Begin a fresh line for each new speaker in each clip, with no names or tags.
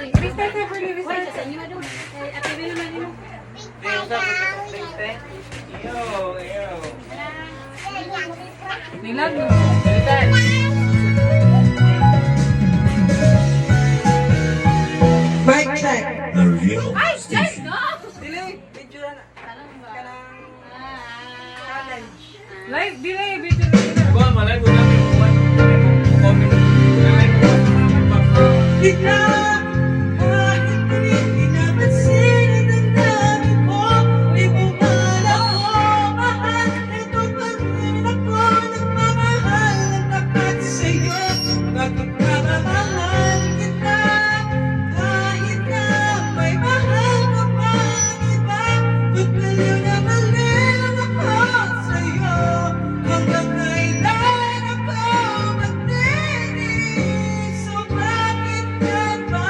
Restart na, Pearly. Restart. Ate, Belo na nyo. Nilag mo.
Mic check.
Ay, guys, no!
Dili, video na. Kanang challenge.
Live, delay, video na.
Ikaw, kahit di napansin ang damdamin ko, may bumala ko, mahal. Ito pa rin ako, nagmamahal ng tapat sa'yo. Pagkakabamahal kita, kahit na may mahal ka pa ng iba, tutbaliw na baliw ako sa'yo. Hanggang kailan ako magtiis, o bakit ka ba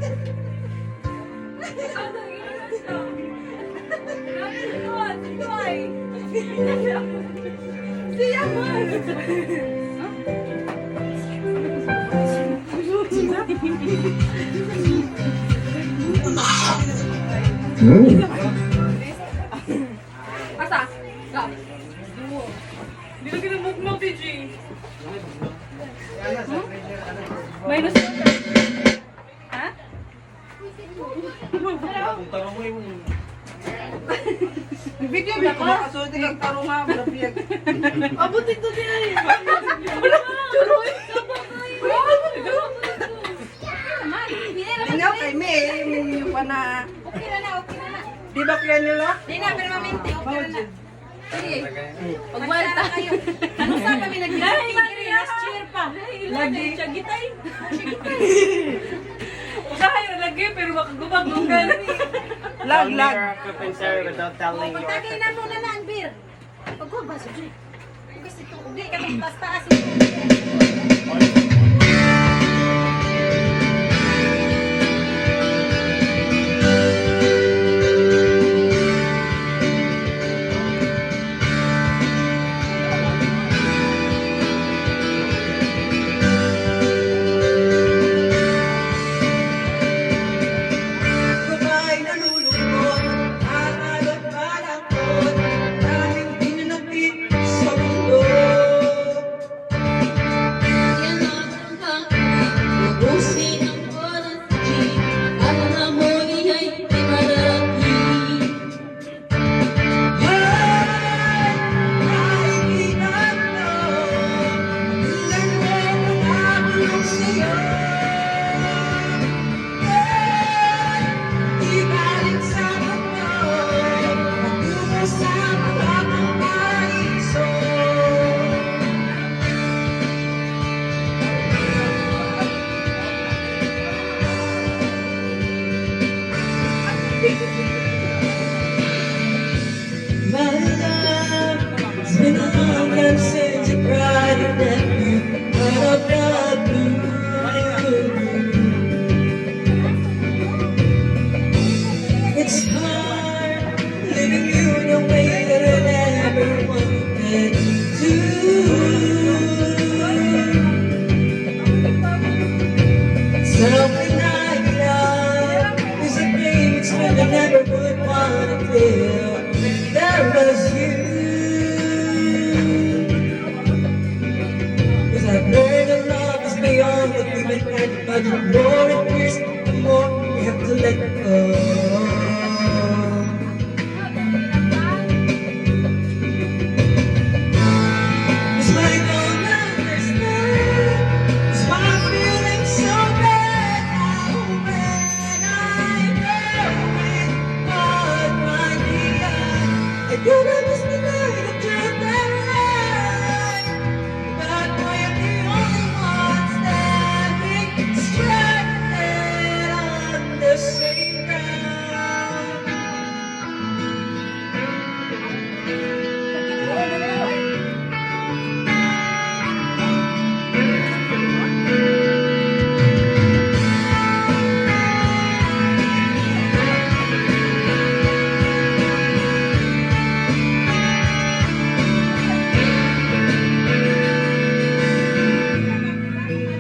Siya man! Asa? Go. Hindi na kinamukmang, TG. Minus 1. Ha?
Video ba ko? Kasulti kang tarong nga, malapiyag.
Abot ito din ay. Wala ka. Churoy.
Ingaw kay May, yung pa na...
Okay na na, okay na na.
Di ba kaya nila?
Di na, pero maminti. Okay na na. Sige. Pagwalta kayo. Anong sa kami nag-pigiri last year pa?
Lagi.
Siya gitay. Usahay na lagi, pero makagubag nung gano'n.
Lag.
Without telling you.
Pagtagay na muna na ang beer. Pagwaba sa Diyo. Kasi ito, hindi ka taas-taas.
Sabay nalulungkot, at balakot, dahil di na napit sa mundo.
Yan ang ubusin ang oras di alam amoy ay di marami.
Yan ay ginagawa, ilan mo nakabulong sa'yo. Yan, di balik sa mundo, patungo sa mahabang paraiso. My love, it's been a long time since you cried and left you out of the blue. It's hard living you the way that I never wanted to. Self-denied love is a game it's when I never would want to feel. That was you. 'Cause I've learned that love is beyond what we've been trying to but the more it hurts, the more we have to let go. It's like I'll never understand. It's why I'm feeling so bad now when I know it. But my dear, I could have missed the night and turned that light. But boy, I'm the only one standing stranded on the same ground.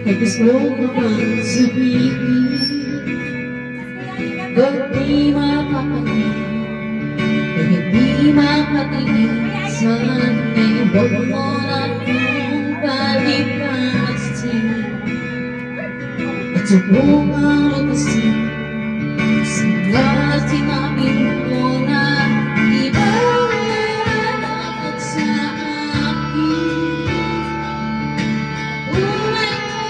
Ay gusto ko bang sabihin ba't di makapanin ay hindi makatingin sa akin huwag mo na kong palipasin at subukan kasi sila sinabi mo na iba ang dapat sa akin. Unay ko